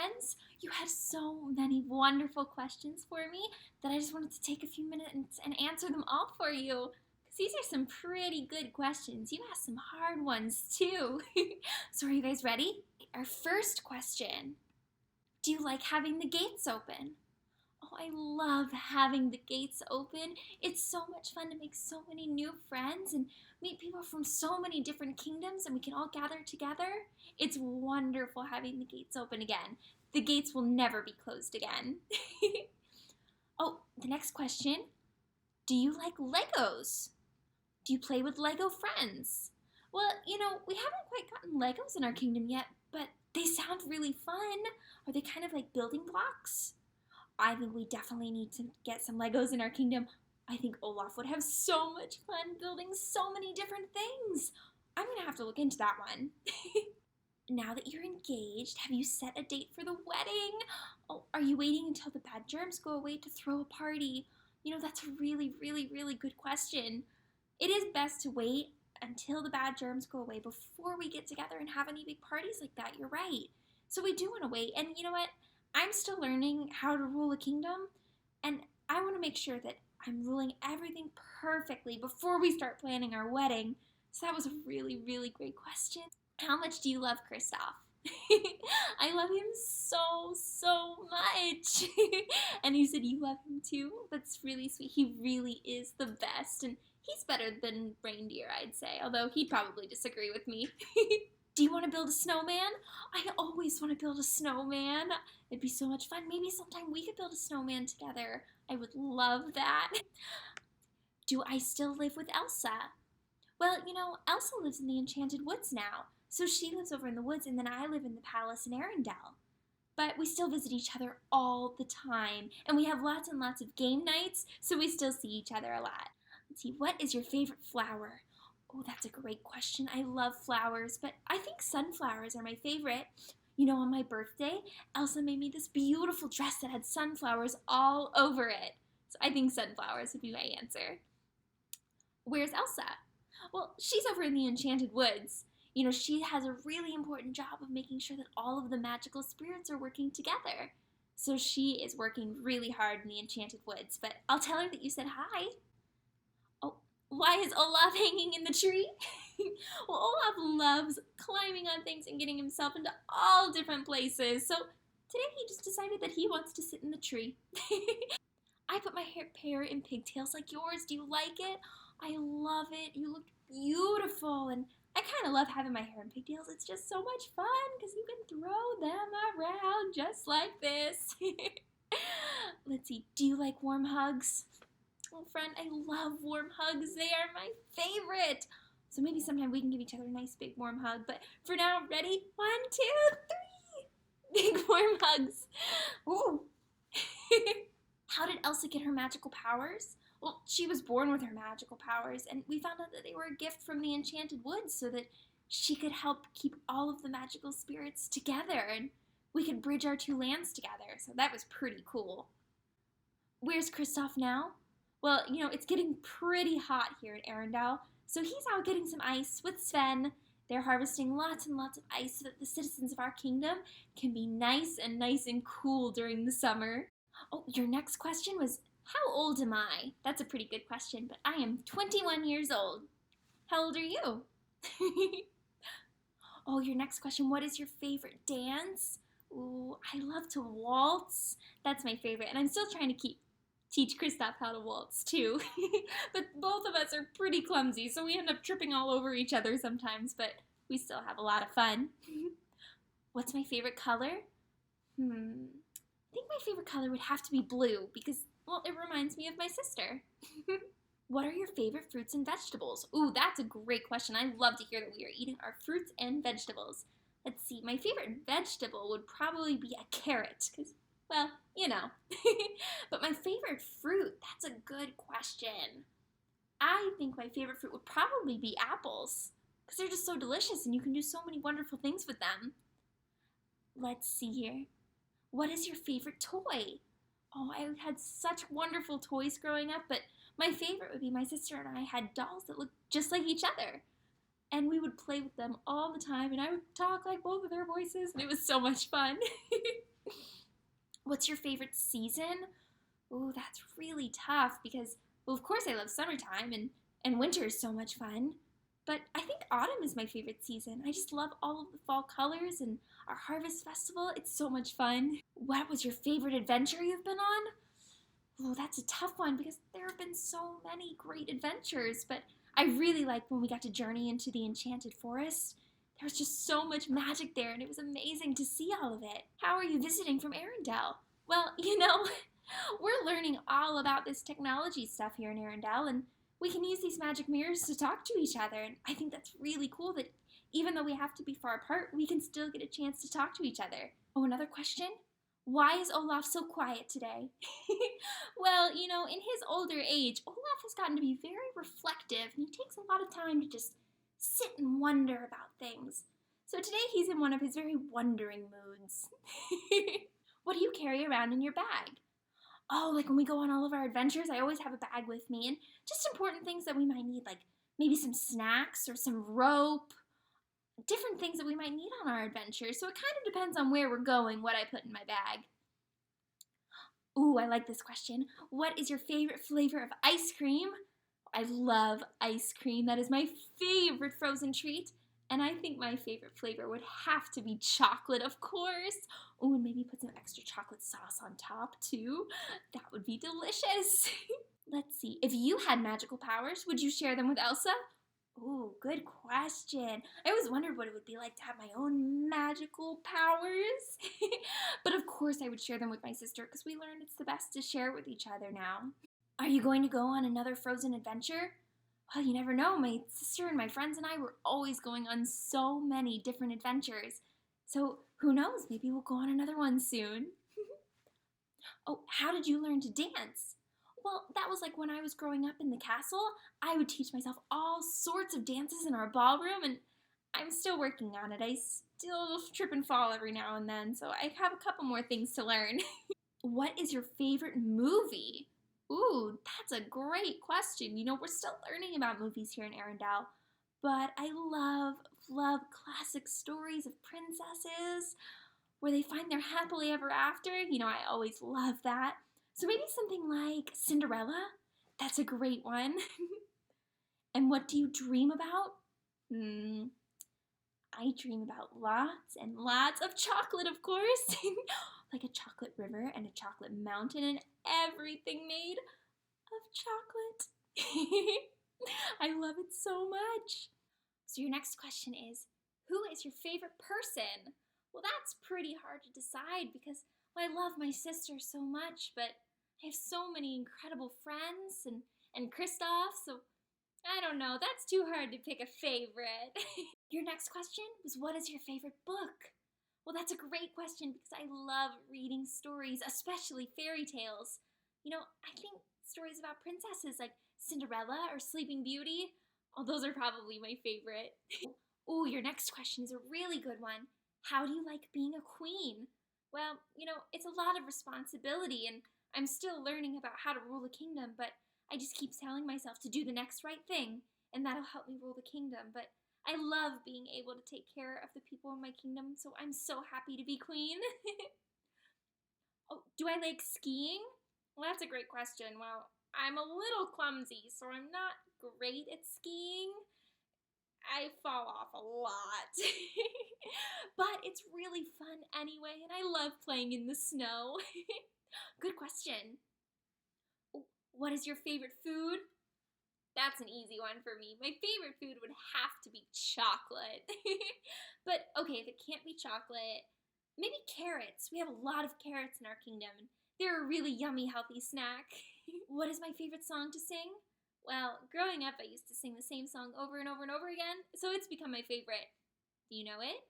friends. You had so many wonderful questions for me that I just wanted to take a few minutes and answer them all for you. Because these are some pretty good questions. You asked some hard ones too. So are you guys ready? Our first question. Do you like having the gates open? Oh, I love having the gates open. It's so much fun to make so many new friends and meet people from so many different kingdoms, and we can all gather together. It's wonderful having the gates open again. The gates will never be closed again. Oh, the next question. Do you like Legos? Do you play with Lego friends? Well, we haven't quite gotten Legos in our kingdom yet, but they sound really fun. Are they kind of like building blocks? I think we definitely need to get some Legos in our kingdom. I think Olaf would have so much fun building so many different things. I'm going to have to look into that one. Now that you're engaged, have you set a date for the wedding? Oh, are you waiting until the bad germs go away to throw a party? That's a really, really, really good question. It is best to wait until the bad germs go away before we get together and have any big parties like that. You're right. So we do want to wait. And you know what? I'm still learning how to rule a kingdom, and I want to make sure that I'm ruling everything perfectly before we start planning our wedding. So that was a really, really great question. How much do you love Kristoff? I love him so, so much. And you said you love him too? That's really sweet. He really is the best, and he's better than reindeer, I'd say, although he'd probably disagree with me. Do you want to build a snowman? I always want to build a snowman. It'd be so much fun. Maybe sometime we could build a snowman together. I would love that. Do I still live with Elsa? Well, Elsa lives in the Enchanted Woods now. So she lives over in the woods, and then I live in the palace in Arendelle. But we still visit each other all the time. And we have lots and lots of game nights, so we still see each other a lot. Let's see, what is your favorite flower? Oh, that's a great question. I love flowers, but I think sunflowers are my favorite. On my birthday, Elsa made me this beautiful dress that had sunflowers all over it. So I think sunflowers would be my answer. Where's Elsa? Well, she's over in the Enchanted Woods. She has a really important job of making sure that all of the magical spirits are working together. So she is working really hard in the Enchanted Woods, but I'll tell her that you said hi. Why is Olaf hanging in the tree? Well, Olaf loves climbing on things and getting himself into all different places. So today he just decided that he wants to sit in the tree. I put my hair in pigtails like yours. Do you like it? I love it. You look beautiful. And I kind of love having my hair in pigtails. It's just so much fun because you can throw them around just like this. Let's see. Do you like warm hugs? Oh, friend, I love warm hugs. They are my favorite. So maybe sometime we can give each other a nice big warm hug. But for now, ready? 1, 2, 3. Big warm hugs. Ooh. How did Elsa get her magical powers? Well, she was born with her magical powers, and we found out that they were a gift from the Enchanted Woods so that she could help keep all of the magical spirits together, and we could bridge our two lands together. So that was pretty cool. Where's Kristoff now? Well, it's getting pretty hot here in Arendelle, so he's out getting some ice with Sven. They're harvesting lots and lots of ice so that the citizens of our kingdom can be nice and cool during the summer. Oh, your next question was, how old am I? That's a pretty good question, but I am 21 years old. How old are you? Oh, your next question, what is your favorite dance? Ooh, I love to waltz. That's my favorite, and I'm still trying to teach Kristoff how to waltz too. But both of us are pretty clumsy, so we end up tripping all over each other sometimes, but we still have a lot of fun. What's my favorite color? I think my favorite color would have to be blue because, well, it reminds me of my sister. What are your favorite fruits and vegetables? Ooh, that's a great question. I love to hear that we are eating our fruits and vegetables. Let's see, my favorite vegetable would probably be a carrot because, well, But my favorite fruit, that's a good question. I think my favorite fruit would probably be apples because they're just so delicious and you can do so many wonderful things with them. Let's see here. What is your favorite toy? Oh, I had such wonderful toys growing up, but my favorite would be my sister and I had dolls that looked just like each other. And we would play with them all the time, and I would talk like both of their voices, and it was so much fun. What's your favorite season? Ooh, that's really tough because, well, of course I love summertime and winter is so much fun. But I think autumn is my favorite season. I just love all of the fall colors and our harvest festival. It's so much fun. What was your favorite adventure you've been on? Oh, that's a tough one because there have been so many great adventures, but I really liked when we got to journey into the enchanted forest. There was just so much magic there, and it was amazing to see all of it. How are you visiting from Arendelle? Well, we're learning all about this technology stuff here in Arendelle, and we can use these magic mirrors to talk to each other, and I think that's really cool that even though we have to be far apart, we can still get a chance to talk to each other. Oh, another question? Why is Olaf so quiet today? Well, in his older age, Olaf has gotten to be very reflective and he takes a lot of time to just sit and wonder about things. So today he's in one of his very wondering moods. What do you carry around in your bag? Oh, like when we go on all of our adventures, I always have a bag with me and just important things that we might need, like maybe some snacks or some rope, different things that we might need on our adventures. So it kind of depends on where we're going, what I put in my bag. Ooh, I like this question. What is your favorite flavor of ice cream? I love ice cream. That is my favorite frozen treat. And I think my favorite flavor would have to be chocolate, of course. Ooh, and maybe put some extra chocolate sauce on top, too. That would be delicious. Let's see. If you had magical powers, would you share them with Elsa? Ooh, good question. I always wondered what it would be like to have my own magical powers. But of course I would share them with my sister because we learned it's the best to share with each other now. Are you going to go on another Frozen adventure? Well, you never know. My sister and my friends and I were always going on so many different adventures. So who knows? Maybe we'll go on another one soon. Oh, how did you learn to dance? Well, that was like when I was growing up in the castle. I would teach myself all sorts of dances in our ballroom, and I'm still working on it. I still trip and fall every now and then, so I have a couple more things to learn. What is your favorite movie? Ooh, that's a great question. We're still learning about movies here in Arendelle, but I love classic stories of princesses where they find their happily ever after. I always love that. So maybe something like Cinderella? That's a great one. And what do you dream about? I dream about lots and lots of chocolate, of course. Like a chocolate river and a chocolate mountain and everything made of chocolate. I love it so much. So your next question is, who is your favorite person? Well, that's pretty hard to decide because I love my sister so much, but I have so many incredible friends and Kristoff, so I don't know. That's too hard to pick a favorite. Your next question was, what is your favorite book? Well, that's a great question because I love reading stories, especially fairy tales. I think stories about princesses like Cinderella or Sleeping Beauty, those are probably my favorite. Ooh, your next question is a really good one. How do you like being a queen? Well, it's a lot of responsibility and I'm still learning about how to rule a kingdom, but I just keep telling myself to do the next right thing, and that'll help me rule the kingdom. But I love being able to take care of the people in my kingdom, so I'm so happy to be queen. Oh, do I like skiing? Well, that's a great question. Well, I'm a little clumsy, so I'm not great at skiing. I fall off a lot. But it's really fun anyway, and I love playing in the snow. Good question. What is your favorite food? That's an easy one for me. My favorite food would have to be chocolate. But okay, if it can't be chocolate, maybe carrots. We have a lot of carrots in our kingdom, and they're a really yummy, healthy snack. What is my favorite song to sing? Well, growing up, I used to sing the same song over and over and over again, so it's become my favorite. Do you know it?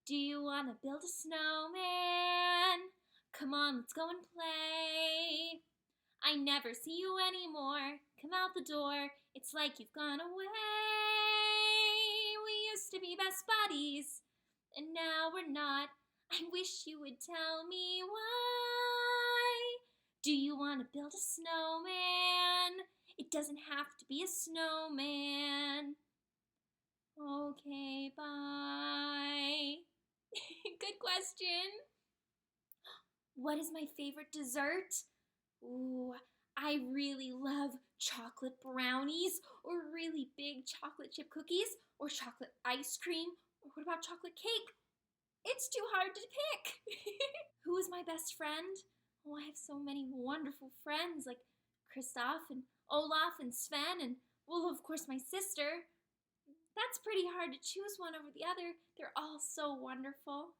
Do you want to build a snowman? Come on, let's go and play. I never see you anymore. Come out the door. It's like you've gone away. We used to be best buddies, and now we're not. I wish you would tell me why. Do you want to build a snowman? It doesn't have to be a snowman. Okay, bye. Good question. What is my favorite dessert? Ooh, I really love chocolate brownies, or really big chocolate chip cookies, or chocolate ice cream, or what about chocolate cake? It's too hard to pick. Who is my best friend? Oh, I have so many wonderful friends like Kristoff and Olaf and Sven and, well, of course, my sister. That's pretty hard to choose one over the other. They're all so wonderful.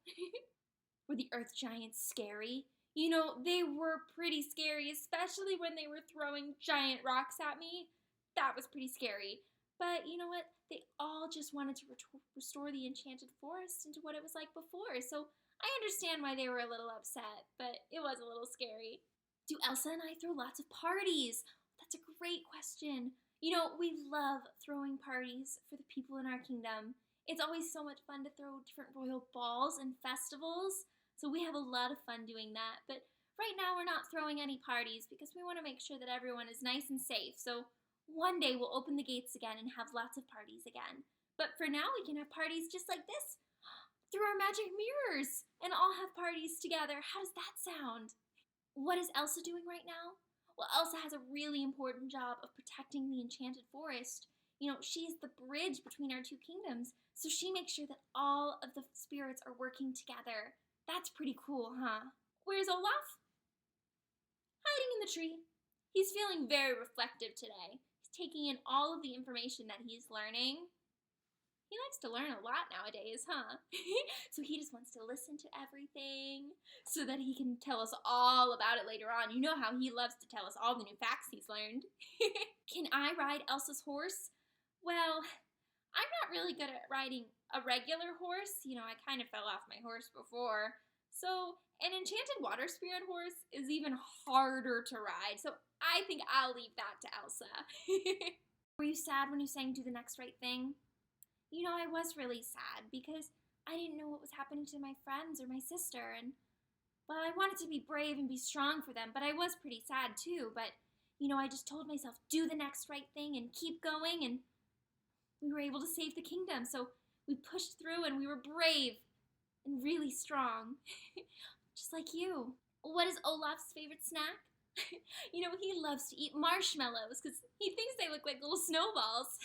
Were the earth giants scary? You know, they were pretty scary, especially when they were throwing giant rocks at me. That was pretty scary. But you know what? They all just wanted to restore the enchanted forest into what it was like before. So I understand why they were a little upset, but it was a little scary. Do Elsa and I throw lots of parties? That's a great question. You know, we love throwing parties for the people in our kingdom. It's always so much fun to throw different royal balls and festivals. So we have a lot of fun doing that. But right now we're not throwing any parties because we want to make sure that everyone is nice and safe. So one day we'll open the gates again and have lots of parties again. But for now we can have parties just like this, through our magic mirrors, and all have parties together. How does that sound? What is Elsa doing right now? Well, Elsa has a really important job of protecting the enchanted forest. You know, she is the bridge between our two kingdoms, so she makes sure that all of the spirits are working together. That's pretty cool, huh? Where's Olaf? Hiding in the tree. He's feeling very reflective today. He's taking in all of the information that he's learning. He likes to learn a lot nowadays, huh? So he just wants to listen to everything so that he can tell us all about it later on. You know how he loves to tell us all the new facts he's learned. Can I ride Elsa's horse? Well, I'm not really good at riding a regular horse. You know, I kind of fell off my horse before. So an enchanted water spirit horse is even harder to ride. So I think I'll leave that to Elsa. Were you sad when you sang Do the Next Right Thing? You know, I was really sad because I didn't know what was happening to my friends or my sister, and, well, I wanted to be brave and be strong for them, but I was pretty sad too. But, you know, I just told myself, do the next right thing and keep going, and we were able to save the kingdom. So we pushed through and we were brave and really strong, just like you. What is Olaf's favorite snack? You know, he loves to eat marshmallows because he thinks they look like little snowballs.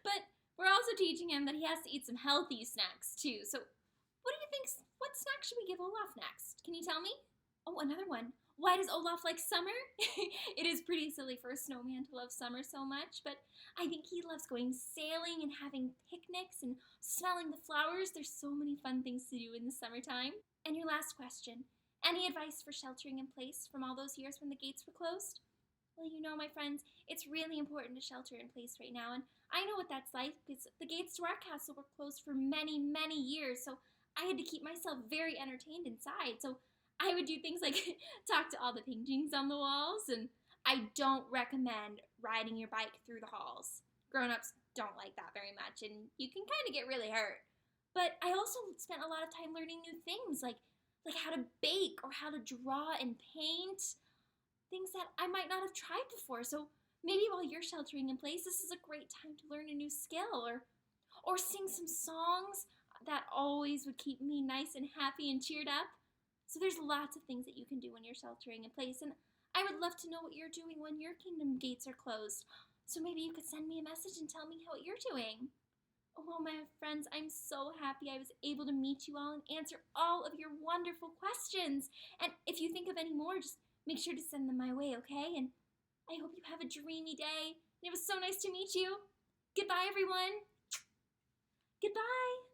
But we're also teaching him that he has to eat some healthy snacks too. So what do you think? What snack should we give Olaf next? Can you tell me? Oh, another one. Why does Olaf like summer? It is pretty silly for a snowman to love summer so much, but I think he loves going sailing and having picnics and smelling the flowers. There's so many fun things to do in the summertime. And your last question. Any advice for sheltering in place from all those years when the gates were closed? Well, you know, my friends, it's really important to shelter in place right now, and I know what that's like because the gates to our castle were closed for many, many years, so I had to keep myself very entertained inside. So I would do things like talk to all the paintings on the walls, and I don't recommend riding your bike through the halls. Grown-ups don't like that very much, and you can kind of get really hurt. But I also spent a lot of time learning new things, like how to bake or how to draw and paint, things that I might not have tried before. So maybe while you're sheltering in place, this is a great time to learn a new skill or sing some songs that always would keep me nice and happy and cheered up. So there's lots of things that you can do when you're sheltering in place, and I would love to know what you're doing when your kingdom gates are closed. So maybe you could send me a message and tell me how you're doing. Oh, well, my friends, I'm so happy I was able to meet you all and answer all of your wonderful questions. And if you think of any more, just make sure to send them my way, okay? And I hope you have a dreamy day. It was so nice to meet you. Goodbye, everyone. Goodbye.